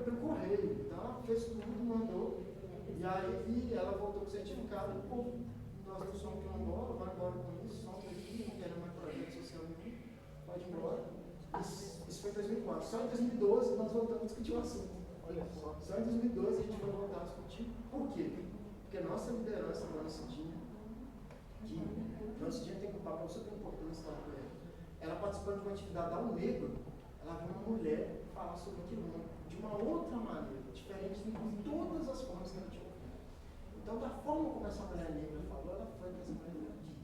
pelo correio. Então ela fez tudo, mandou. E aí ela voltou com o certificado e, pô, nós não somos quilombola, vai embora com isso, somos aqui, não queremos mais projeto social nenhum, pode ir embora. Isso foi em 2004. Só em 2012 nós voltamos a discutir o assunto. Olha só em 2012 a gente vai voltar a discutir. Por quê? Porque a nossa liderança, a Dona Cidinha, que Dona Cidinha tem que ocupar uma super importância lá com ela. Ela participando de uma atividade da Negro, ela viu uma mulher falar sobre quilombo de uma outra maneira, diferente de todas as formas que ela tinha ouvido. Então, da forma como essa mulher negra falou, ela foi para essa mulher aqui.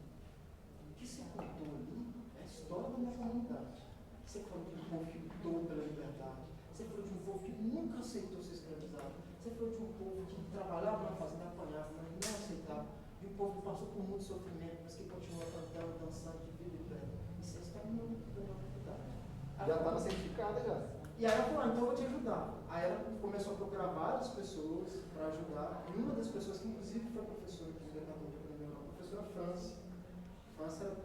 O que você contou ali é a história da minha comunidade. Você falou de um povo que lutou pela liberdade. Você falou de um povo que nunca aceitou ser escravizado. Você falou de um povo que trabalhava na fazenda, apanhava, mas não aceitava. De um povo que passou por muito sofrimento, mas que continua cantando, dançando, de vida e pé. Isso é a história da minha comunidade. Já estava certificada já. E aí ela falou, então eu vou te ajudar. Aí ela começou a procurar várias pessoas para ajudar. E uma das pessoas que inclusive foi professora aqui no Departamento de Economia, a professora França. França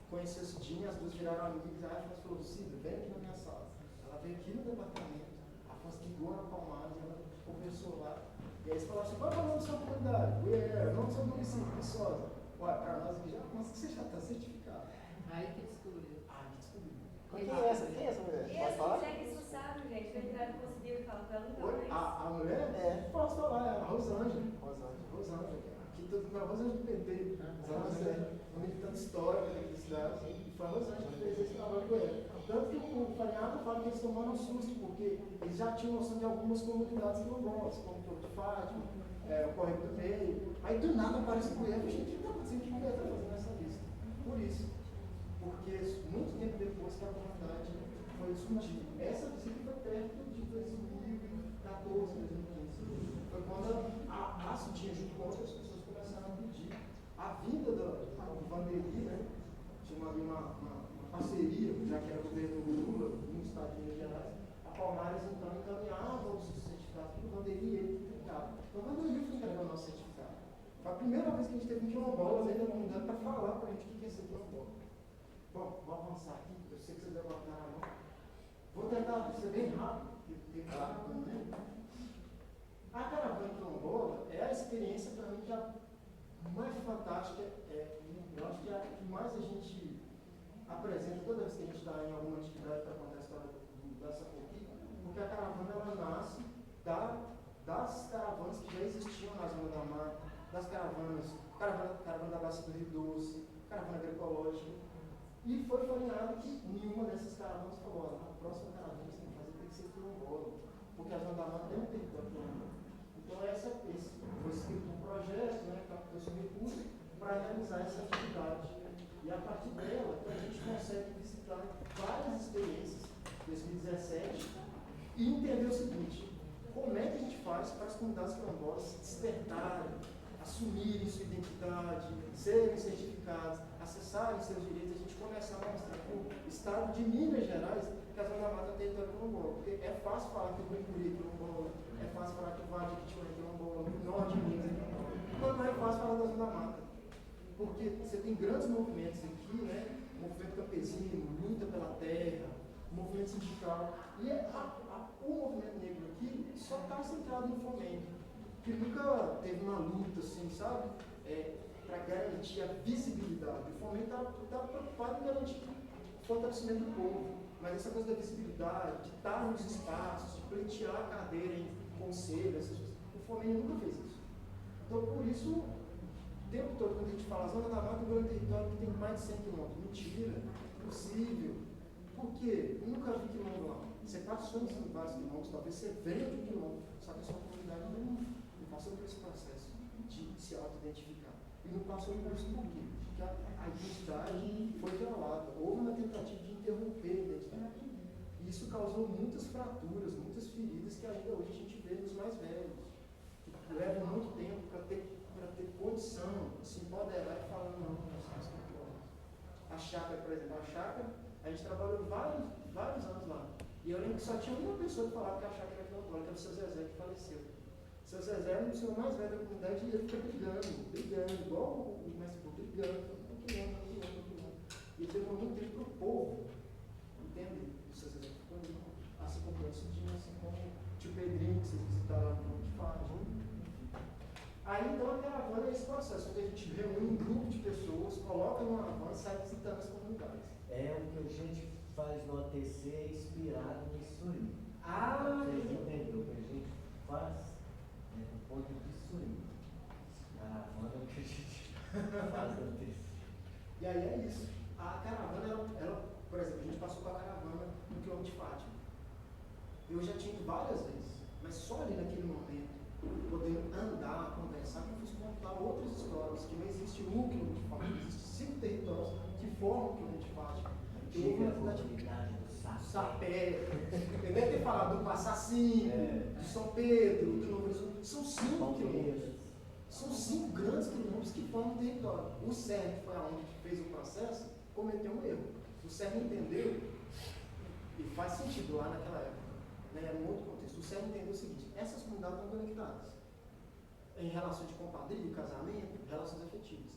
conheceu a Cidinha, as duas viraram amigas. Aí a França falou, Cida, vem aqui na minha sala. Ela veio aqui no departamento, a França ligou na Palmares, ela conversou lá. E aí eles falaram assim, qual é o nome da sua comunidade? O nome do seu município, Viçosa. Olha, para nós aqui já, mas que você já está certificado. Aí que descobriu. Ah, que descobriu. Quem é essa? Quem é essa mulher? E Pode essa falar? mulher que isso sabe, gente, eu entrar não conseguiu falar com ela nunca Oi? mais. A mulher? É. Posso falar, é a Rosângela. Rosângela. Rosângela. Aqui todo mundo é a Rosângela do PT. Rosângela é uma militante histórica da cidade. E foi a Rosângela que fez esse trabalho com ela. Tanto que o Fanhado fala que eles tomaram um susto, porque eles já tinham noção de algumas comunidades quilombolas, como o Torre de Fátima, o Correio do Meio. Aí do nada aparece o Cuiabá, gente, o que está acontecendo? O que o Cuiabá está fazendo nessa lista? Por isso. Porque muito tempo depois que a comunidade foi discutida. Essa visita foi perto de 2014, 2015. Foi quando a Cidinha, junto com outras pessoas, começaram a pedir a vinda do Vandeli, né? Tinha ali uma parceria, já que era o governo Lula, no estado de Minas Gerais. A Palmares, então, encaminhava os certificados para o Vandeli e ele entregava. Então, o Vandeli foi entregar o nosso certificado. Foi a primeira vez que a gente teve um quilombola ainda na comunidade para falar para a gente o que é ser quilombola. Bom, vou avançar aqui, eu sei que vocês levantaram a mão. Vou tentar ser bem rápido, porque tem rápido, né? A caravana quilombola é a experiência para mim que é a mais fantástica, eu acho que é a que mais a gente apresenta toda vez que a gente está em alguma atividade para contar a história dessa aqui, porque a caravana ela nasce das caravanas que já existiam na Zona da Mata, das caravana da Bacia do Rio Doce, caravana agroecológica. E foi falado que nenhuma dessas caravanas falou, a próxima caravana que você tem que fazer tem que ser quilombola, porque a Zona da Mata tem um território quilombola. Então foi escrito um projeto, né, captou esse recurso para realizar essa atividade. E a partir dela, a gente consegue visitar várias experiências, 2017, e entender o seguinte, como é que a gente faz para as comunidades quilombolas se despertarem, assumirem sua identidade, serem certificados, acessarem seus direitos, a gente começar a mostrar para o estado de Minas Gerais que a Zona da Mata tem território quilombola. Porque é fácil falar que o Bumburi é quilombola, é fácil falar que o Vale de Quitina é quilombola, o Norte de Minas é quilombola. Mas não é fácil falar da Zona da Mata. Porque você tem grandes movimentos aqui, né? Movimento campesino, luta pela terra, movimento sindical. E o movimento negro aqui só está centrado no fomento. Que nunca teve uma luta, assim, sabe? Para garantir a visibilidade. O fomento está preocupado em garantir o fortalecimento do povo. Mas essa coisa da visibilidade, de estar nos espaços, de pleitear a cadeira em conselho, essas coisas, o fomento nunca fez isso. Então, por isso, o tempo todo, quando a gente fala, a Zona da Mata é um território que tem mais de 100 quilômetros. Mentira, impossível. Por quê? Eu nunca vi quilômetro lá. Você passou em vários quilômetros, talvez você venha de um quilômetro, só que a sua comunidade não passou por esse processo de se auto-identificar. E não passou por isso por quê? Porque a identidade foi violada. Houve uma tentativa de interromper a identidade. E isso causou muitas fraturas, muitas feridas que ainda hoje a gente vê nos mais velhos. Que levam muito tempo para ter condição de se empoderar e falar, não, nós somos quilômetros. A chácara, por exemplo, a gente trabalhou vários anos lá. E eu lembro que só tinha uma pessoa que falava que a chácara era quilombola, que era o seu Zezé, que faleceu. O seu Zezé era o senhor mais velho da comunidade e ele fica brigando, igual o mestre Pô, brigando, quilombo. E ele levou muito tempo para o povo entender. O seu Zezé ficou a se compreender assim como tio Pedrinho, que vocês visitaram lá no de Fátima. Aí então a caravana é esse processo, onde a gente reúne um grupo de pessoas, coloca numa van e sai visitando as comunidades. É o que a gente faz no ATC inspirado nisso aí. Ah, Vocês entenderam? O que a gente faz no ponto disso aí. Caravana é o que a gente faz no ATC. e aí é isso. A caravana, ela, por exemplo, a gente passou com a caravana no quilômetro de Fátima. Eu já tinha ido várias vezes, mas só ali naquele momento, podendo andar, conversar, que eu fiz contar outras histórias, que não existe um quilômetro de Fátima, existem 5 territórios que formam o quilômetro de Fátima. Chega a comunidade do Sapé, eu deve ter falado do Passacinho, de São Pedro, do Novo Horizonte. São 5 quilômetros. São 5 grandes quilômetros que formam o território. O CERN, que foi aonde fez o processo, cometeu um erro. O CERN entendeu, e faz sentido lá naquela época, né, era um outro contexto. O CERN entendeu o seguinte: essas comunidades estão conectadas em relação de compadrio, casamento, relações afetivas.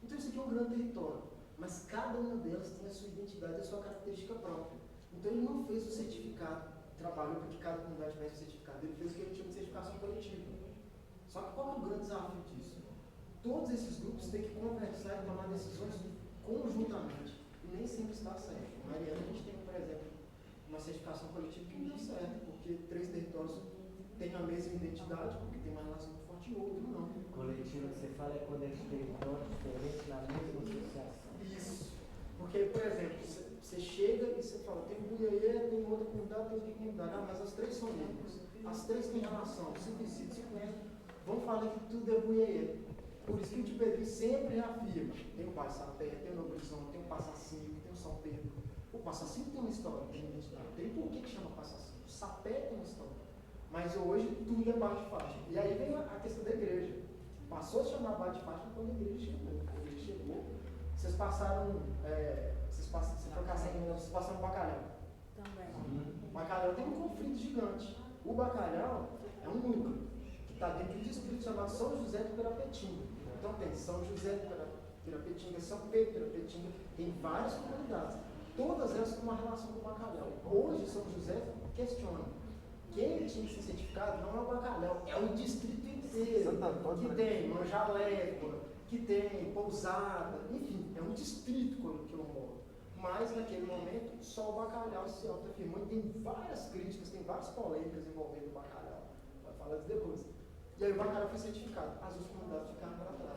Então isso aqui é um grande território, mas cada uma delas tem a sua identidade e a sua característica própria. Então ele não fez o certificado, trabalhou para que cada comunidade tivesse o certificado, ele fez o que ele chama de certificação coletiva. Só que qual é o grande desafio disso? Todos esses grupos têm que conversar e tomar decisões conjuntamente, e nem sempre está certo. Em Mariana a gente tem, por exemplo, uma certificação coletiva que não deu certo, porque 3 territórios têm a mesma identidade, porque tem uma relação muito forte e outro não. Coletivo que você fala é quando é de território diferente na mesma associação. Isso. Porque, por exemplo, você chega e você fala, tem Buiaê, tem outra comunidade, tem outra comunidade. Ah, mas as 3 são negras. As 3 têm relação, se conhecem, se conhecem. Vamos falar que tudo é Buiaê. Por isso que o tio Pedrinho sempre reafirma. Tem o Pai Sapé, tem o Novo Horizonte, tem o Passacinho, tem o São Pedro. O Passacinho tem uma história, tem uma identidade. Tem por que chama Passacinho. O Sapé tem uma história. Mas hoje tudo é Baixo de Fátima. E aí vem a questão da igreja. Passou a se chamar Baixo de Fátima quando a igreja chegou. A igreja chegou. Vocês passaram, vocês passaram no Bacalhau. Também. O Bacalhau tem um conflito gigante. O Bacalhau é um núcleo que está dentro de um distrito chamado São José de Pirapetinga. Então tem São José de Pirapetinga, São Pedro de Pirapetinga, tem várias comunidades. Todas elas com uma relação com o Bacalhau. Hoje São José questiona. Quem tinha que ser certificado não é o Bacalhau, é o distrito inteiro. Que tem Manjalégua, que tem Pousada, enfim, é um distrito que eu moro. Mas naquele momento só o Bacalhau se autoafirmou e tem várias críticas, tem várias polêmicas envolvendo o Bacalhau. Vai falar disso depois. E aí o Bacalhau foi certificado, as outras comunidades ficaram para trás.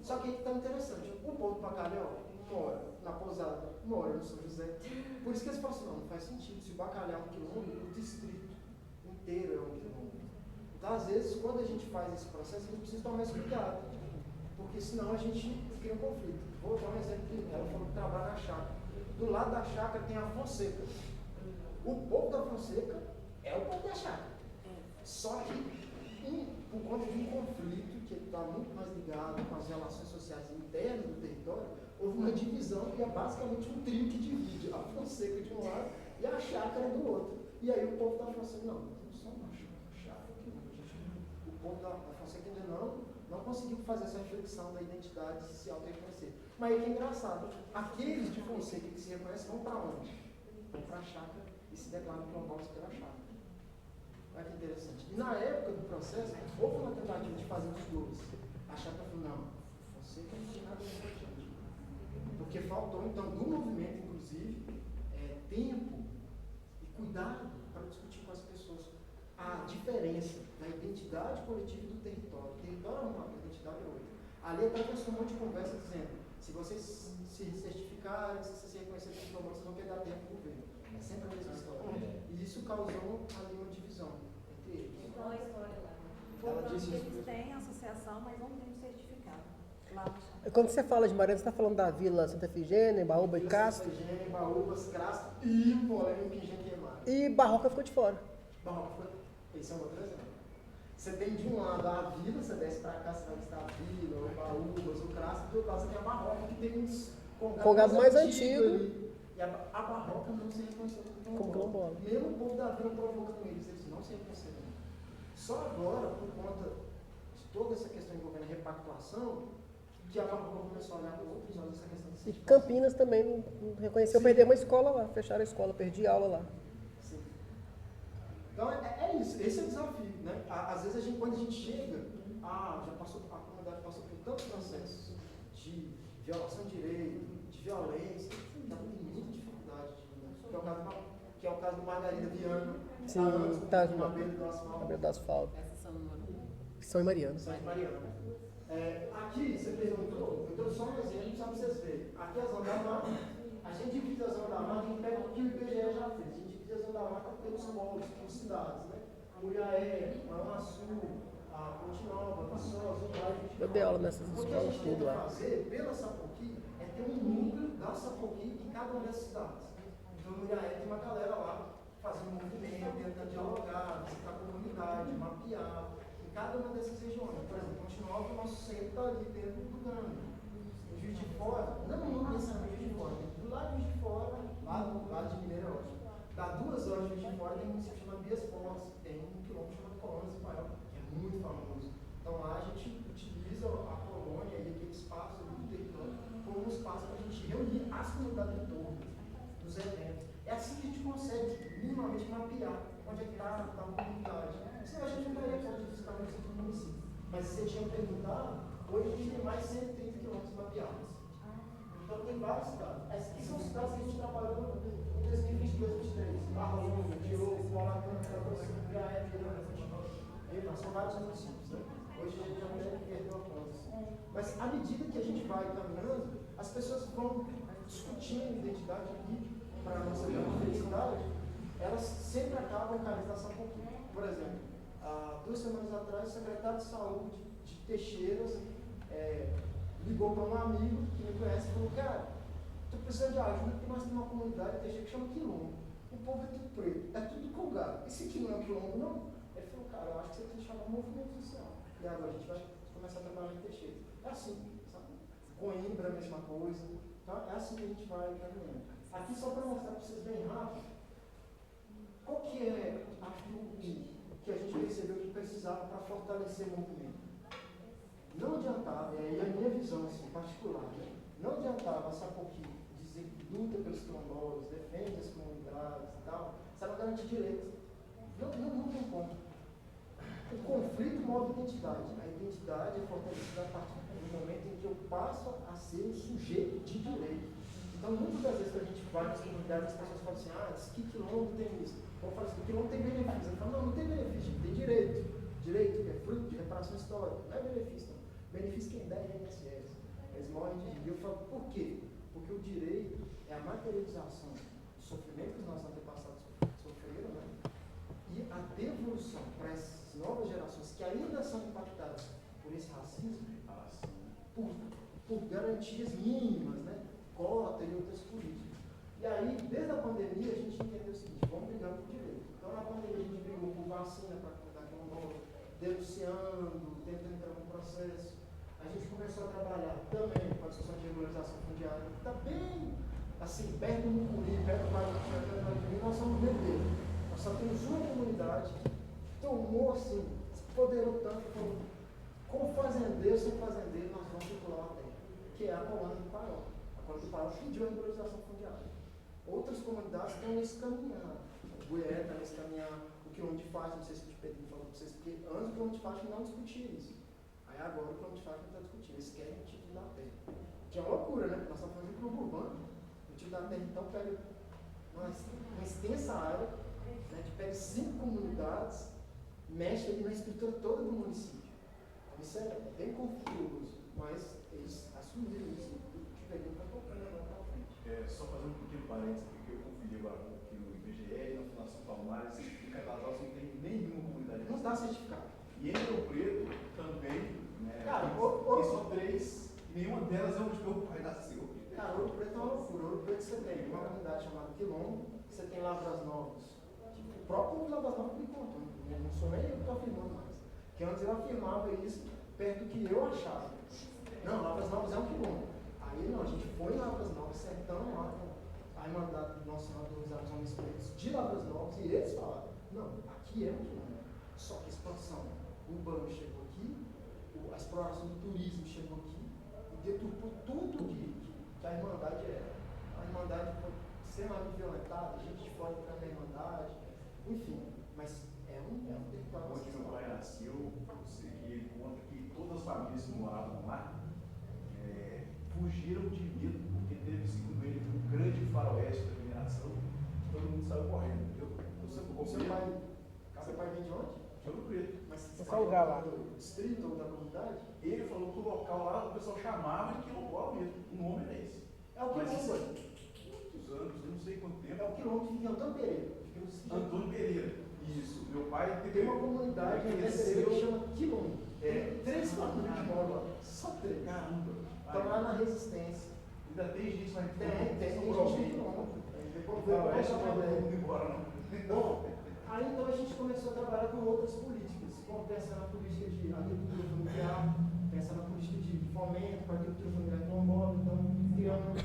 Só que aí está interessante, o povo do Bacalhau mora na Pousada, mora no São José. Por isso que eles falam assim, não faz sentido, se o Bacalhau é um quilômetro, o distrito inteiro é um quilômetro. Então às vezes quando a gente faz esse processo, a gente precisa tomar esse cuidado, porque senão a gente cria um conflito. Vou dar um exemplo que ela falou que trabalha na chácara. Do lado da chácara tem a Fonseca. O povo da Fonseca é o povo da chácara. Só que, por conta de um conflito que está muito mais ligado com as relações sociais internas do território, houve uma divisão que é basicamente um trio que divide a Fonseca de um lado e a chácara do outro. E aí o povo da Fonseca, não só uma chácara aqui, o povo da Fonseca ainda não conseguiu fazer essa reflexão da identidade e se auto-reconhecer. Mas aí que é engraçado, aqueles de Fonseca que se reconhecem vão para onde? Vão para a chácara e se declaram quilombolas pela chácara. Olha que interessante. E na época do processo, houve uma tentativa de fazer os dois. A chácara falou, não, Fonseca não tem nada a ver com a gente. Porque faltou, então, do movimento, inclusive, tempo e cuidado para discutir com as pessoas a diferença da identidade coletiva e do território. O território é uma, a identidade é outra. Ali atravessou um monte de conversa dizendo, se vocês se certificarem, se vocês se reconhecerem como quilombolas, vocês vão perder tempo no governo. É sempre a mesma história. E isso causou ali uma divisão entre eles. Qual a história lá? Ela disse isso. Eles têm associação, mas não têm certificado. Lá no chão. Quando você fala de Mariana, você está falando da Vila Santa Efigênia, Baúba e Castro. Santa Efigênia, Baúbas, Castro e o polêmico Engenho Queimado. E Barroca ficou de fora. Barroca foi, esse é um outro exemplo. Você tem de um lado a Vila, você desce para cá, você vai visitar a Vila, o Baúbas, o Castro, do outro lado você tem a Barroca, que tem uns Congado mais antigo. Ali. E a Barroca não se reconheceu Como quilombola. Mesmo o povo da Vila provocando eles não se reconheceram. Só agora, por conta de toda essa questão envolvendo a repactuação, que a Barroca começou a olhar com outros olhos essa questão de E Campinas também não reconheceu. Sim. Perdi uma escola lá, fecharam a escola, perdi aula lá. Sim. Então é isso, esse é o desafio, né? Às vezes quando a gente chega, a comunidade passou por tantos processos de violação de direito, de violência, que ela tem muita dificuldade, que é o caso do Margarida Viana, Sim, tá na beira do asfalto. na beira do asfalto. Essas são no São em Mariana. São de Mariana. Aqui, você perguntou, eu dou só um exemplo só para vocês verem. Aqui é a Zona da Mata, a gente divide a Zona da Mata, a gente pega o que o IBGE já fez. A gente divide a Zona da Mata pelos polos, pelas cidades, né? Muriaé, Manhuaçu, a Ponte Nova, Viçosa, Uruguai. Eu dei aula nessas O que a escolas gente tudo tenta lá. fazer pela Sapoqui é ter um núcleo da Sapoqui em cada uma dessas cidades. Então, no Muriaé tem uma galera lá fazendo movimento, tentando dialogar, visitar a comunidade, mapear. Em cada uma dessas regiões. Por exemplo, Ponte Nova, o nosso centro está ali dentro do Grande. Em Juiz de Fora, não necessariamente Juiz de Fora, do lado de Juiz de Fora, lá do lado de Mineiro, eu acho. Dá 2 horas de Juiz de Fora, tem um município chamado Bias Fortes, tem um quilômetro chamado Colônia Espanhol, que é muito famoso. Então lá a gente utiliza a colônia e aquele espaço ali do território como um espaço para a gente reunir as comunidades em torno dos eventos. É assim que a gente consegue minimamente mapear onde é que está a comunidade. Senão a gente não estaria falando de visitar o centro do município. Mas se você tinha perguntado, hoje a gente tem mais de 130 quilômetros mapeados. Então tem várias cidades. Essas são cidades que a gente trabalhou em 2022, 2023. Barrolândia, Diogo, Polacana, Cabrocina, Gaé, Miranda, são vários municípios. Né? Hoje a gente já perdeu a conta. Mas à medida que a gente vai caminhando, as pessoas vão discutindo identidade aqui para a nossa felicidade, elas sempre acabam caindo nessa pouquinho. Por exemplo, há 2 semanas atrás, o secretário de saúde de Teixeiras ligou para um amigo que me conhece e falou: cara, estou precisando de ajuda porque nós temos uma comunidade em Teixeira que chama Quilombo. O povo é tudo preto, é tudo colgado. Esse aqui não é Quilombo, não? Ele falou: cara, eu acho que você tem que chamar um movimento social. E agora a gente vai começar a trabalhar em Teixeira. É assim, sabe? Coimbra, a mesma coisa. Então, é assim que a gente vai caminhando. Aqui só para mostrar para vocês bem rápido, qual que é aquilo que a gente percebeu que precisava para fortalecer o movimento? Não adiantava, e aí a minha visão assim, particular, né? Não adiantava a Sapoqui dizer que luta pelos quilombolas, defende as comunidades e tal, se ela garantir direitos. Não tem como. O conflito move identidade. A identidade é fortalecida a partir do momento em que eu passo a ser um sujeito de direito. Então, muitas das vezes que a gente vai nas comunidades, as pessoas falam assim: que quilombo tem isso? Ou falam assim: quilombo tem benefício. Eu falo: não tem benefício, tem direito. Direito que é fruto de reparação histórica. Não é benefício, não. Benefício quem dá é INSS. Eles morrem de rir. Eu falo: por quê? Porque o direito é a materialização do sofrimento que os nossos antepassados sofreram, né? E a devolução para essas novas gerações que ainda são impactadas por esse racismo, por garantias mínimas, né? Cota e outras políticas. E aí, desde a pandemia, a gente entendeu o seguinte: vamos brigar por direito. Então, na pandemia, a gente brigou por vacina para cuidar de uma denunciando, tentando entrar no processo. A gente começou a trabalhar também com a discussão de regularização fundiária, que está bem, assim, perto do Mucuri, perto do Vale do Rio, nós somos verdeiros. Nós só temos uma comunidade que tomou, assim, se poderou tanto como fazendeiro, sem fazendeiro, nós vamos circular a terra, que é a colônia do Paiol. Quando o Pará pediu a regularização fundiária. Outras comunidades estão nesse caminhar. O Buié está nesse caminhar. O Quilombo de Faixa, não sei se o Pedro falou para vocês, porque antes o Quilombo de Faixa não discutia isso. Aí agora o Quilombo de Faixa está discutindo. Eles querem o título da terra. Que é uma loucura, né? Nós estamos falando de clube urbano. O título da terra, então, pega uma extensa área, né, que pega 5 comunidades, mexe ali na estrutura toda do município. Então, isso é bem confuso, mas eles assumiram isso. Só fazer um pequeno parênteses, porque eu conferi agora com o IBGE e na Fundação Palmares, e Catatal não tem nenhuma comunidade. Não está certificado. E em Ouro Preto também, né? Cara, tem só 3, e nenhuma delas é onde meu pai nasceu. Cara, Ouro Preto é uma loucura. Ouro Preto você tem uma comunidade chamada Quilombo, você tem Lavras Novas. Tipo, o próprio Lavras Novas me contou, não sou nem eu que estou afirmando mais. Que antes eu afirmava isso perto do que eu achava. Não, Lavras Novas é um quilombo. Aí não, a gente foi em Lavras Novas, sentamos lá com a Irmandade do Nosso Senhor dos Homens Pretos de Lavras Novas, e eles falaram: não, aqui é um quilombo. Só que a expansão urbana chegou aqui, a exploração do turismo chegou aqui, e deturpou tudo que a Irmandade era. A Irmandade foi extremamente violentada, gente de fora entrando na Irmandade, enfim. Mas é um território Onde meu pai nasceu, ele conta que todas as famílias que moravam lá fugiram de medo, porque teve, segundo ele, um grande faroeste da mineração, todo mundo saiu correndo. Seu pai vem de onde? De Ouro Preto. Mas você Qual lugar lá? do distrito ou da comunidade? Ele falou que o local lá o pessoal chamava de quilombola mesmo, o nome era esse. É o Mas isso quilombo. muitos anos, eu não sei quanto tempo. É o quilombo que fica em Antônio Pereira. Fica no distrito. Antônio Pereira. Isso. Meu pai Tem uma comunidade em Antônio Pereira que chama Quilombo. Tem 3 famílias que moram lá. Só 3. Caramba. Estão lá na Resistência. Ainda tem gente lá em Tem gente no quilombo. O faroeste não vai todo mundo embora, não. Bom, aí então a gente começou a trabalhar com outras políticas. Bom, pensa na política de agricultura familiar, pensa na política de fomento para a agricultura familiar quilombola. Então,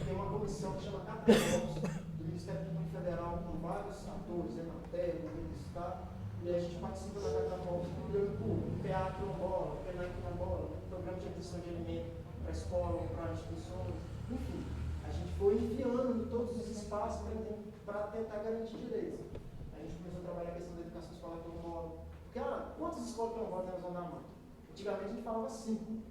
tem uma comissão que chama Catavós, do Ministério Público Federal, com vários atores, Emater, governo do Estado. E a gente participa da Catavós, olhando por PA quilombola, PNA quilombola, programa de aquisição de alimento para a escola, para instituições, enfim. A gente foi enfiando em todos os espaços para tentar garantir direitos. A gente começou a trabalhar a questão da educação escolar quilombola. Porque, quantas escolas quilombolas tem na Zona da Mata? Antigamente a gente falava 5,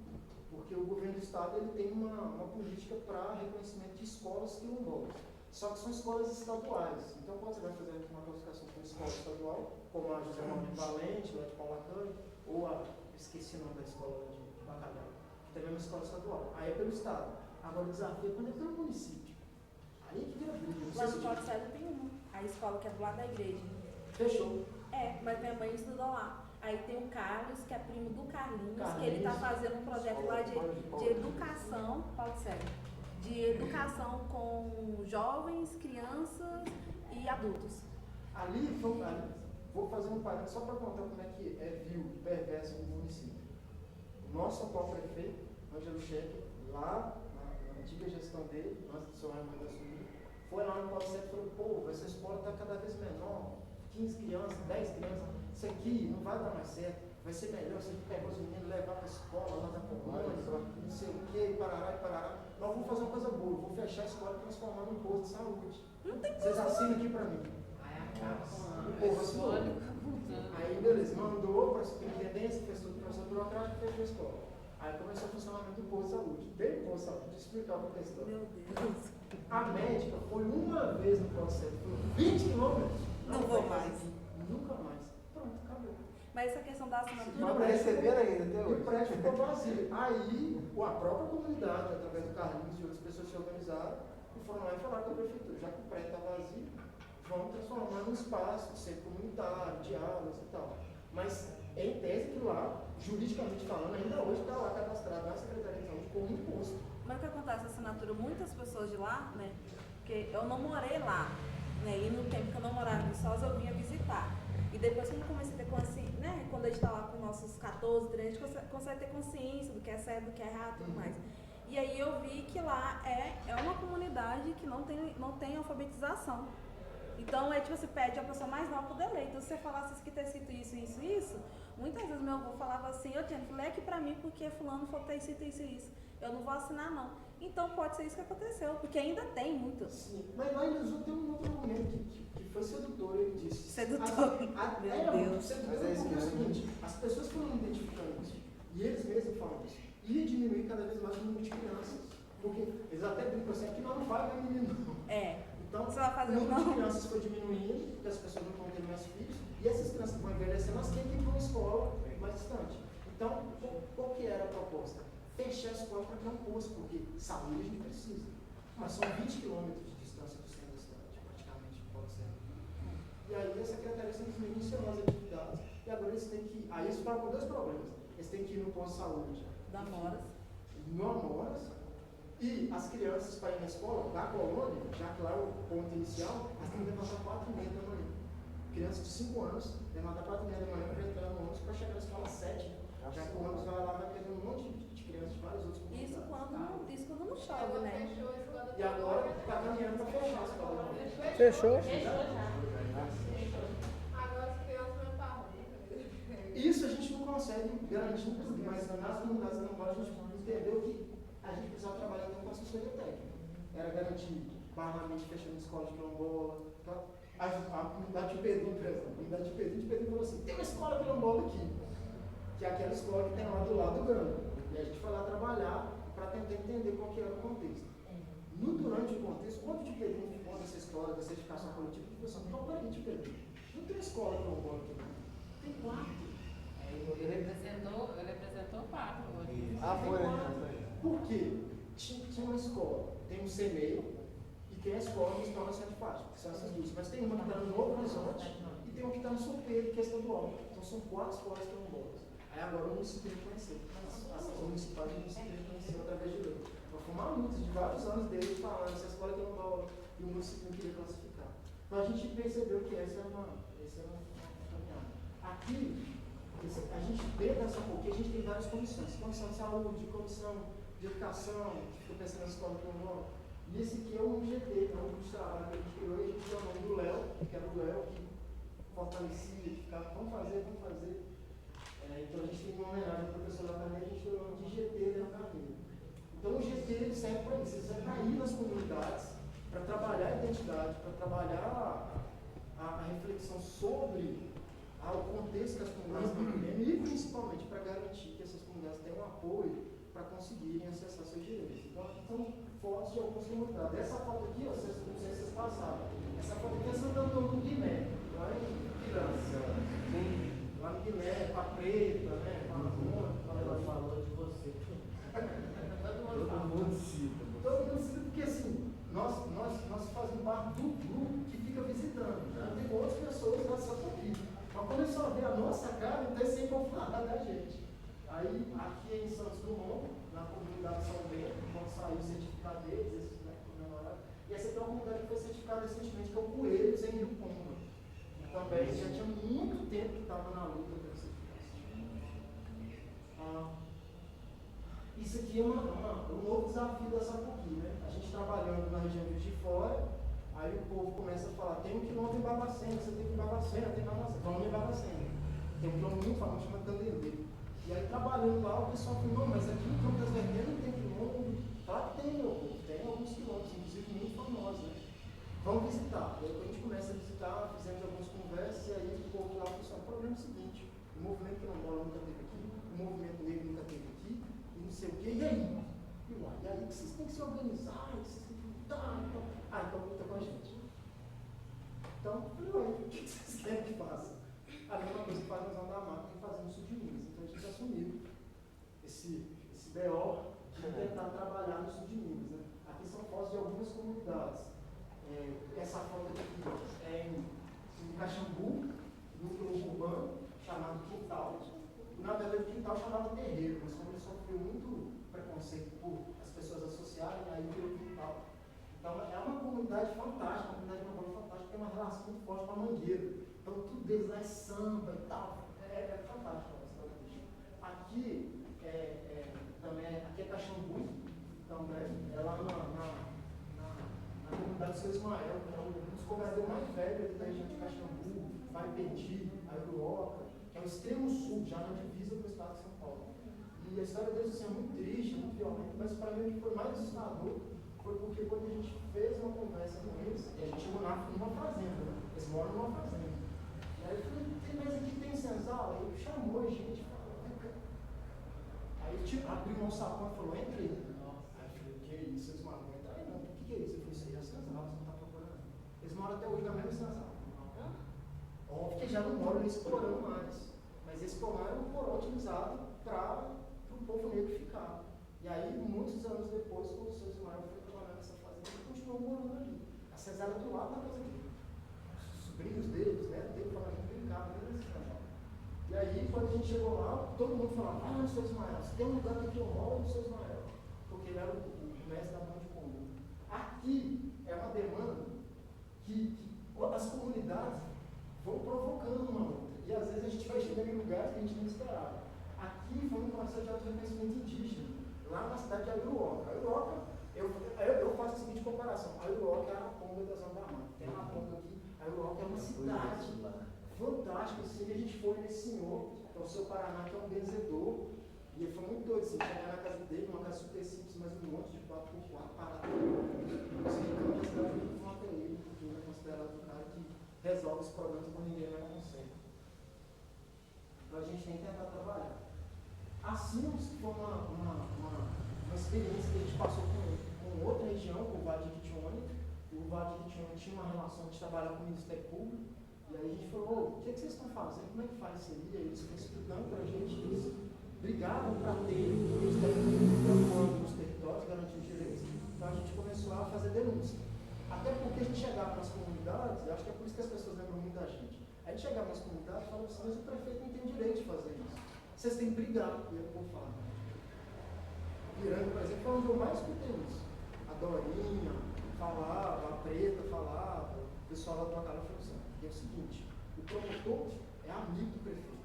porque o governo do estado ele tem uma política para reconhecimento de escolas quilombolas. Só que são escolas estaduais. Então, quando você vai fazer uma classificação com escola estadual, como a José Mauro de Valente, lá de Paulacane, ou esqueci o nome da escola lá de Bacalhau, que também é uma escola estadual. Aí é pelo estado. Agora o desafio é quando é pelo município. Aí que vira briga. Lá no Paulo César tem uma, a escola que é do lado da igreja. Fechou. Mas minha mãe estudou lá. Aí tem o Carlos, que é primo do Carlinhos, que Carlinhos. ele está fazendo um projeto lá de educação, Paulo César, de educação com jovens, crianças e adultos. Vou fazer um parênteses só para contar como é que é vil, perverso no município. O nosso atual prefeito, Ângelo Cheque, lá na antiga gestão dele, antes do seu Raimundo assumir, foi lá no Paulo César e falou: pô, essa escola está cada vez menor, 15 crianças, 10 crianças, isso aqui não vai dar mais certo, vai ser melhor você pegar os meninos, levar para a escola lá da colônia, não sei o que, parará. Nós vamos fazer uma coisa boa, vou fechar a escola e transformar num posto de saúde. Não tem Vocês assinam aqui para mim. O povo assinou. Aí, beleza, mandou para a superintendência, fez tudo o processo burocrático, fechou a escola. Aí começou o funcionamento do posto de saúde. Dentro do posto de saúde, deixa eu explicar para a questão. Meu Deus. A médica foi uma vez no processo, foi 20 quilômetros. Não vou mais. Nunca mais. Pronto, acabou. Mas essa questão da assinatura. Não receberam ainda até E hoje. o prédio ficou vazio. Aí, a própria comunidade, através do Carlinhos e outras pessoas se organizaram e foram lá e falaram com a prefeitura: já que o prédio está vazio, vamos transformar num espaço de centro comunitário, de aulas e tal. Mas, em tese, que lá, juridicamente falando, ainda hoje está lá cadastrado na Secretaria de Saúde como imposto. Mas o que acontece, a assinatura, muitas pessoas de lá, né? Porque eu não morei lá, né? E no tempo que eu não morava em Viçosa, eu vinha visitar. E depois quando eu comecei a ter consciência, né? Quando a gente está lá com nossos 14, 13, a gente consegue ter consciência do que é certo, do que é errado e tudo mais. E aí eu vi que lá é uma comunidade que não tem alfabetização. Então, tipo, você pede a pessoa mais nova poder ler. Então, se você falasse que está escrito isso, muitas vezes meu avô falava assim: eu tinha que ler aqui pra mim porque fulano falou que está escrito isso. Eu não vou assinar, não. Então, pode ser isso que aconteceu, porque ainda tem muitas. Sim, mas lá em Lisboa tem um outro argumento que foi sedutor, ele disse. Sedutor. Meu Deus. Sedutor Mas é isso porque é o mesmo. seguinte: as pessoas foram identificando isso, e eles mesmos falam isso, ia diminuir cada vez mais o número de crianças. Porque eles até brincam assim: que não vai mais menino. Então, Você vai fazer o número de não. crianças foi diminuindo, porque as pessoas não vão ter mais filhos, e essas crianças que vão envelhecendo, elas têm que ir para uma escola mais distante. Então, qual que era a proposta? Fechar a escola para criar um posto, porque saúde a gente precisa. Mas são 20 quilômetros de distância do centro da cidade, praticamente, pode ser. E aí a Secretaria simplesmente encerrou as atividades, e agora eles têm que. Aí isso para com 2 problemas. Eles têm que ir no posto de saúde. Da Moras. No Amoras. E as crianças para ir na escola, da colônia, já que lá é o ponto inicial, elas têm que levantar 4h30 da manhã. Crianças de 5 anos, levantar 4h30 da manhã para entrar no ônibus para chegar na escola às 7. Já que o ônibus vai lá, vai pegar um monte de crianças de vários outros comunidades. Isso quando não chove, né? E agora está caminhando para fechar a escola. Fechou? Agora as crianças vão para a rua. Isso a gente não consegue garantir tudo, mas nas comunidades quilombolas a gente entendeu que a gente precisava trabalhar então com a assessoria técnica. Era garantir barramento fechando escola de quilombola. Tá? A comunidade de Pedrinho, por exemplo, a comunidade de Pedrinho falou assim, tem uma escola quilombola aqui, que é aquela escola que tem lá do lado do Gama. E a gente foi lá trabalhar para tentar entender qual que era o contexto. Durante o contexto, quando de Pedrinho ficou nessa história da certificação coletiva, ele falou assim, não, peraí, de Pedrinho, não tem escola quilombola aqui, não. Tem 4. Ele representou 4 hoje. Foi, né? Por quê? Tinha uma escola, tem um CMEI e tem a escola municipal na Sete Fátima, que são essas duas. Mas tem uma que está no Novo Horizonte e tem uma que está no São Pedro, que é estadual. Então são 4 escolas quilombolas. Aí agora o município reconheceu. As municipais do município reconheceu através de lei. Então foi uma luta de vários anos dele falando essa escola quilombola e o município não queria classificar. Então a gente percebeu que essa era uma caminhada. Aqui, a gente, dentro dessa POC, a gente tem várias comissões. Comissão de saúde, comissão de educação, que fica pensando na escola quilombola. E esse aqui é o GT, é um grupo de trabalho que a gente criou e a gente deu o nome do Léo, que era o Léo que fortalecia, que ficava, vamos fazer. Então a gente tem uma homenagem ao professor da carreira, a gente deu o nome de GT dentro da carreira. Então o GT ele serve para isso, ele serve para ir nas comunidades, para trabalhar a identidade, para trabalhar a reflexão sobre o contexto que as comunidades estão vivendo e principalmente para garantir que essas comunidades tenham apoio para conseguirem acessar seus direitos. Então aqui estão fotos de algumas comunidades. Essa foto aqui, ó, vocês não sei se vocês passaram. Essa foto aqui é Santo Antônio do Guiné, lá em Piranha. Lá no Guiné, com a Preta, né? Com a Ramona. Ela falou de você. Todo mundo cita. Todo mundo cita porque assim, nós fazemos parte do grupo que fica visitando. Já tem outras pessoas lá só aqui. Mas quando eles só vê a nossa cara, então eles sempre vão falar da gente. Aí, aqui em Santos Dumont, na comunidade São Bento, quando saiu o certificado deles, esses, né, comemoraram. E essa aqui é uma comunidade que foi certificada recentemente, que é o Coelhos, em Rio Pomba. Também já tinha muito tempo que estava na luta pela certificação. Isso aqui é um novo desafio dessa PUC, né? A gente trabalhando na região de Fora, aí o povo começa a falar, tem um quilômetro em Barbacena, você tem que ir em Barbacena, vamos em Barbacena. Tem um quilômetro muito famoso chamado Candelê. E aí trabalhando lá, o pessoal falou, não, mas aqui no Campo das Vermelhas não tem quilômetro. Claro que tem, meu povo, tem alguns quilômetros, inclusive muito famosos, né? Vamos visitar. E aí quando a gente começa a visitar, fizemos algumas conversas, e aí o povo lá falou assim, o problema é o seguinte, o movimento quilombola nunca teve aqui, o movimento negro nunca teve aqui, e não sei o quê, e aí? E aí que vocês têm que se organizar, que vocês têm que lutar, então. Então luta com a gente. Então, o que vocês querem que faça? A mesma coisa que faz na Zona da Mata, tem que fazer no sul de Minas. Então a gente assumiu esse BO de tentar trabalhar no sul de Minas. Né? Aqui são fotos de algumas comunidades. Essa foto aqui é em Caxambu, núcleo urbano, chamado Quintal. Na verdade, o Quintal chamava terreiro, mas como ele sofreu muito preconceito por as pessoas associarem, aí virou Quintal. Então, é uma comunidade fantástica, uma comunidade fantástica, tem uma relação muito forte com a Mangueira. Então, tudo deles lá é samba e tal. É fantástico a história disso. Aqui, aqui é Caxambu, também, é lá na comunidade do seu Ismael, que é um dos cobradores mais velhos da região de Caxambu, Maripeti, Aiuruoca, que é o extremo sul, já na divisa do estado de São Paulo. E a história deles assim, é muito triste, muito violenta, mas para mim o que foi mais assustador foi porque quando a gente fez uma conversa com eles, e a gente chegou numa fazenda, né? Eles moram numa fazenda. E aí eu falei, mas aqui tem senzala? Aí ele chamou a gente, falou, aí abriu um sapão e falou, entra aí. Aí eu falei, que isso? Eles moram, não entra aí não. O que é isso? Eu falei, isso aí é senzala, você não está procurando. Eles moram até hoje na mesma senzala. Óbvio que já não moram nesse porão mais. Mas esse porão era um porão utilizado para o povo negro ficar. E aí, muitos anos depois, quando o seu Ismael foi trabalhar nessa fazenda, ele continuou morando ali. A senzala do lado da casa dele. Os sobrinhos dele, os netos dele, falavam que brincavam dentro desse senzala. E aí, quando a gente chegou lá, todo mundo falava, seu Ismael, você tem um lugar aqui que eu moro no seu Ismael. Porque ele era o mestre da mão de comum. Aqui é uma demanda que as comunidades vão provocando uma outra. E às vezes a gente vai chegando em lugares que a gente não esperava. Aqui foi um processo de auto-reconhecimento indígena, lá na cidade de Aiuruoca. Aiuruoca, eu faço a seguinte comparação. Aiuruoca é a Araponga da Zona da Mata. Tem a Araponga aqui. Aiuruoca é uma cidade fantástica. Assim, a gente foi nesse senhor, que é o seu Paraná, que é um benzedor. E ele foi muito doido, assim, chegar na casa dele, uma casa super simples, mas um monte de 4x4 parado. Os ricos da cidade não vão até ele, porque ele é considerado um cara que tem que tentar trabalhar. Assim, foi uma experiência que a gente passou com outra região, com o Vale de Quitionha. O Vale de Quitionha tinha uma relação de trabalhar com o Ministério Público. E aí a gente falou, o que vocês estão fazendo? Como é que faz isso aí? E aí eles estão explicando para a gente, eles brigavam para ter o Ministério Público atuando nos territórios, garantir os direitos. Então a gente começou a fazer denúncia. Até porque a gente chegava nas comunidades, eu acho que é por isso que as pessoas lembram muito da gente. A gente chegava nas comunidades e falava assim, mas o prefeito não tem direito de fazer isso. Vocês têm que brigar. E eu vou falar. Piranga, por exemplo, foi onde eu mais escutei isso. A Dorinha falava, a Preta falava, o pessoal lá do Macalá falou assim, é o seguinte, o promotor é amigo do prefeito,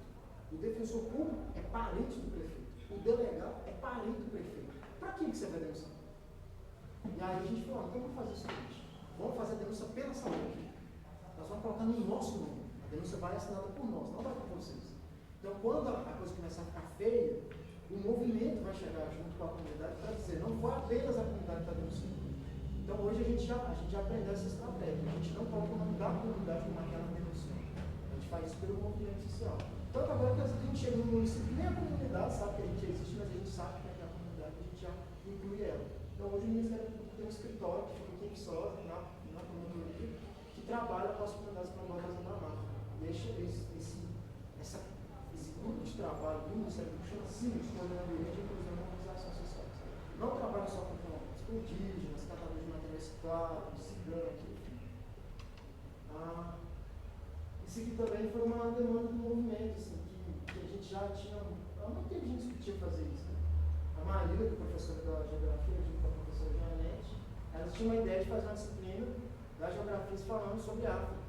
o defensor público é parente do prefeito, o delegado é parente do prefeito. Para quem que você vai denunciar? E aí a gente falou, então vamos fazer o seguinte, vamos fazer a denúncia pela saúde. Nós vamos colocar no nosso nome. A denúncia vai assinada por nós, não vai por vocês. Então quando a coisa começar a ficar feia, o movimento vai chegar junto com a comunidade para dizer, não foi apenas a comunidade que está denunciando. Então hoje a gente já aprendeu essa estratégia. A gente não coloca o nome da comunidade como aquela denúncia. A gente faz isso pelo movimento social. Tanto agora que às vezes a gente chega no município, nem a comunidade sabe que a gente existe, mas a gente sabe que é a comunidade, a gente já inclui ela. Então hoje o Ministério Público tem um escritório que fica aqui em Viçosa, na promotoria, que trabalha com as comunidades quilombolas da Mata. Deixa esse grupo de trabalho do Ministério Público chama CIMOS, Coordenadoria de Inclusão e Mobilização Social. Não trabalha só com quilombolas, com indígenas, catadores de materiais reciclados, ciganos, enfim. Isso aqui também foi uma demanda do movimento, assim, que a gente já tinha. Há muito tempo a gente discutia fazer isso. Né? A Marília, que é professora da geografia, junto com a professora Janete, elas tinham uma ideia de fazer uma disciplina da geografia falando sobre África.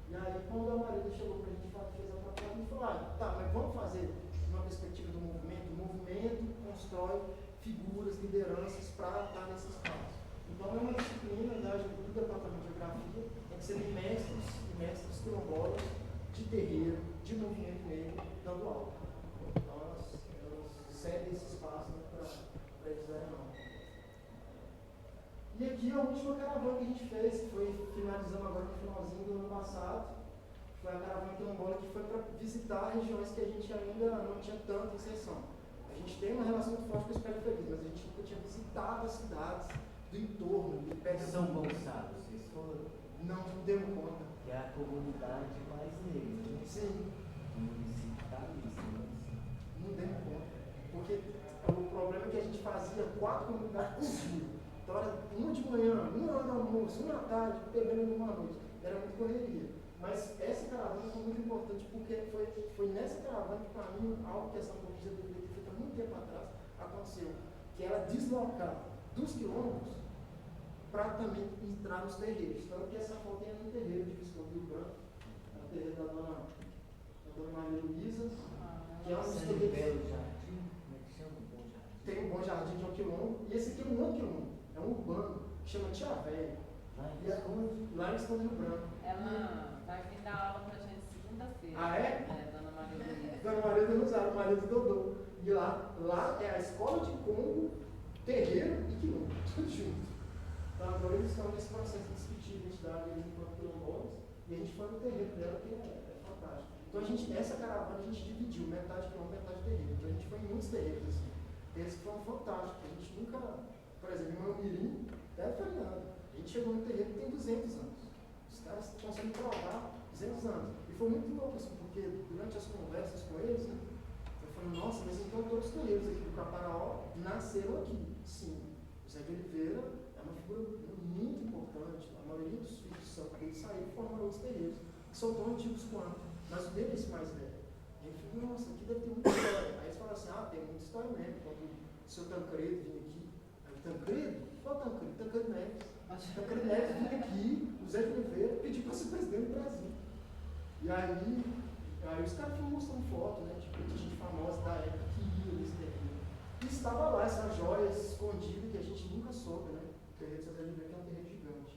E aí, quando a Marília chegou para a gente fez a proposta, a gente falou, tá, mas vamos fazer uma perspectiva do movimento. O movimento constrói figuras, lideranças para estar nesse espaço. Então, é uma disciplina do Departamento de Geografia, em que você tem mestres e mestres quilombolas de terreiro, de movimento negro, dando aula. Então, elas cedem esse espaço, né, para eles darem aula. E aqui a última caravana que a gente fez, que foi finalizando agora no finalzinho do ano passado, foi a caravana quilombola que foi para visitar regiões que a gente ainda não tinha tanta inserção. A gente tem uma relação muito forte com as periferias, mas a gente nunca tinha visitado as cidades do entorno, de perto. São Gonçalo, vocês foram? Não demos conta. Que é a comunidade mais negra, né? Sim. O município está ali, não demos conta. Porque o problema é que a gente fazia 4 comunidades por dia. Então era uma de manhã, uma hora no almoço, uma à tarde, pegando uma à noite. Era muito correria. Mas essa caravana foi muito importante porque foi nessa caravana que, para mim, algo que essa polícia deveria ter feito há muito tempo atrás aconteceu. Que era deslocar dos quilombos para também entrar nos terreiros. Então, que essa foto é no terreiro de Visconde Rio Branco, no terreiro da dona Maria Luísa, que é um dos terreiros. Tem um Bom Jardim, que é um quilombo, e esse aqui é um outro quilombo, é um urbano, que chama Tia Velha. Lá em Visconde Rio Branco. Ela vai vir dar aula pra gente segunda-feira. Ah, é? Dona Maria Luísa. Dona Maria do Rosário, Maria do Dodô. E lá é a escola de Congo, terreiro e quilombo, tudo junto. Então agora eles estão nesse processo de discutir a identidade deles enquanto quilombolas, e a gente foi no terreiro dela, que é fantástico. Então essa caravana a gente dividiu, metade quilombo, metade terreiro. Então a gente foi em muitos terreiros assim. Terreiros que foram fantásticos. A gente nunca, por exemplo, em Mamirim, até foi nada. A gente chegou no terreiro que tem 200 anos. Os caras conseguem provar 200 anos. E foi muito louco, assim, porque durante as conversas com eles, né, eu falei, nossa, mas então todos os terreiros aqui do Caparaó nasceram aqui. Sim, o Zé de Oliveira é uma figura muito importante. A maioria dos filhos de santo dele saíram e formaram outros terreiros, que são tão antigos quanto. Mas o dele é esse mais velho. E eu falei, nossa, aqui deve ter muita história. Aí eles falaram assim, tem muita história mesmo. Quando o seu Tancredo vinha aqui, Tancredo? Qual Tancredo? Tancredo Neves. Tancredo Neves vinha aqui, o Zé de Oliveira pediu para ser presidente do Brasil. E aí os caras foram mostrando foto, né? Tipo, de gente famosa da época que ia nesse terreno. E estava lá essa joia escondida que a gente nunca soube, né? O terreiro de Zé de Oliveira, que é um terreiro gigante.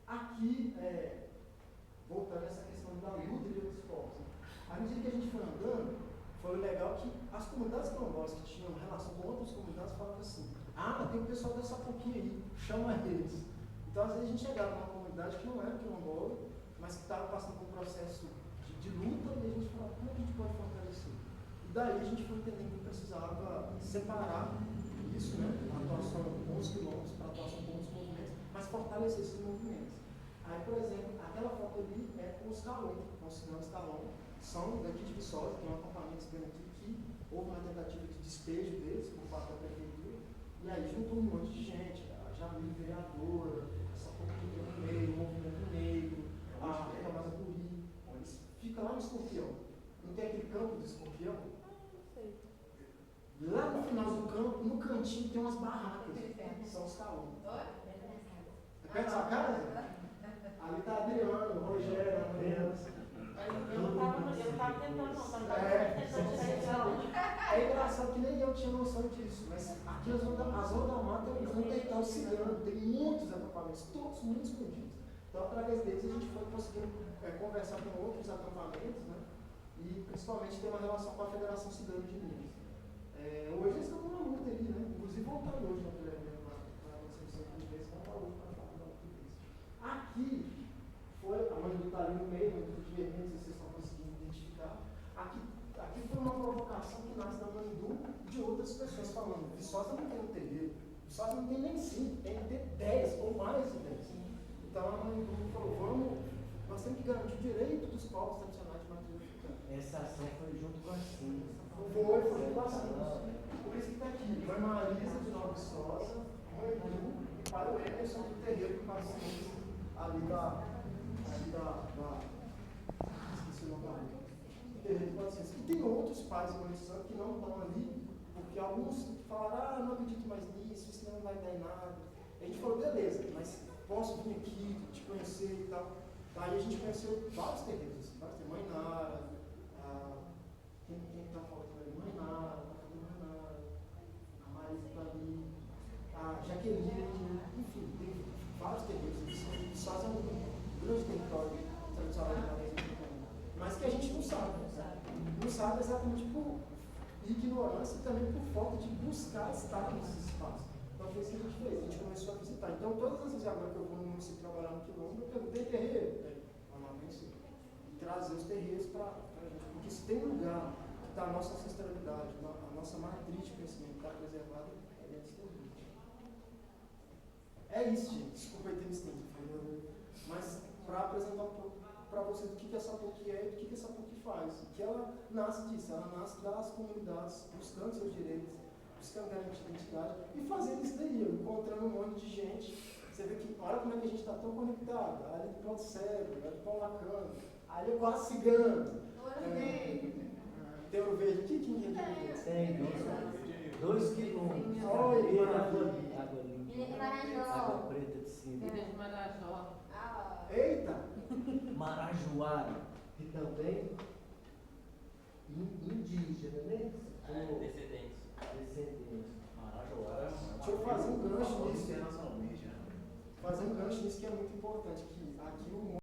Aqui, voltando a essa questão da luta de outros povos. Né? À medida que a gente foi andando, foi legal que as comunidades quilombolas que tinham relação com outras comunidades falavam assim, tem o pessoal da Sapuquinha aí, chama eles. Então às vezes a gente chegava numa comunidade que não era quilombola, mas que estava passando por um processo de de luta e a gente falava, como a gente pode fortalecer? E daí a gente foi entendendo que precisava separar isso, né? A atuação com os quilômetros para a atuação com os movimentos, mas fortalecer esses movimentos. Aí, por exemplo, aquela foto ali é com os Calon, com os Sinais Calon, são daqui de Viçosa, tem um acampamento aqui que houve uma tentativa de despejo deles por parte da prefeitura, e aí juntou um monte de gente, a Jamil, vereadora, essa cultura no meio, o movimento negro, a Reclamada Curi, eles ficam lá no Escorpião. Não tem aquele campo do Escorpião? Lá no final do campo, no cantinho, tem umas barracas, são os Calon. É perto da sua casa? Ali tá a Adriana, o Rogério, a Mariana. Eu não tava tentando, não, tava tentando tirar isso da onde. É engraçado que nem eu tinha noção disso, mas aqui a Zona da Mata eles não tem tal cigano, tem muitos acampamentos, todos muito escondidos. Então, através deles, a gente foi conseguindo conversar com outros acampamentos, né? E principalmente ter uma relação com a Federação Cigana de Minas. Hoje eles estão com uma luta ali, né? Inclusive voltaram hoje naquele evento lá, para a Concepção de Minas, vão para hoje para falar da luta deles. Aqui foi, a mãe do tá ali no meio, no de vermelho, se vocês estão conseguindo identificar. Aqui foi uma provocação que nasce da Mandu de outras pessoas falando, Viçosa não tem um terreiro, Viçosa não tem nem 5, tem que ter 10 ou mais de 10. Então a Mandu falou, nós temos que garantir o direito dos povos tradicionais de matriz africana. Essa ação foi junto com a CIMS. Foi junto com a CIMS. Por isso que está aqui, mãe Marisa de Nova Viçosa, mãe Du e pai o Emerson do terreiro do paciente ali da esqueci o nome da rua. Terreiro do paciente. E tem outros pais e mães de santo que não estão ali, porque alguns falaram, não acredito mais nisso, isso não vai dar em nada. A gente falou, beleza, mas posso vir aqui, te conhecer e tal. Aí a gente conheceu vários terreiros, Mãe Nara, quem está falando aí? Mãe Nara, a Marisa está ali, a Jaqueline, enfim, tem vários terreiros. Viçosa é um grande território tradicional de matriz africana, mas que a gente não sabe. Não sabe exatamente por ignorância e também por falta de buscar estar nesses espaços. Então foi isso que a gente fez, a gente começou a visitar. Então todas as vezes agora que eu vou no município trabalhar no quilombo, eu perguntei terreiro? Tem. E trazer os terreiros para a gente, porque se tem lugar que está a nossa ancestralidade, a nossa matriz de conhecimento está preservada, é dentro dos terreiros. É isso, gente. Desculpa aí ter me estendido, mas para apresentar um pouco para vocês do que essa POC é e do que essa POC faz. Que ela nasce disso, ela nasce das comunidades buscando seus direitos, buscando garantir identidade e fazendo isso daí, encontrando um monte de gente. Você vê que olha como é que a gente está tão conectado. Ali do Ponto Cego, ali do Pão Lacano, ali é quase cigano. Tem Ouro Verde aqui? Quem é? Tem 2 quilômetros. Olha, Água limpa. Água preta de cima. Ilha de Marajó. eita! Marajoara, que também indígena, né? Descendentes. Marajoara. Deixa eu fazer um gancho nisso. Internacionalmente, né? Fazer um gancho nisso que é muito importante. Que aqui o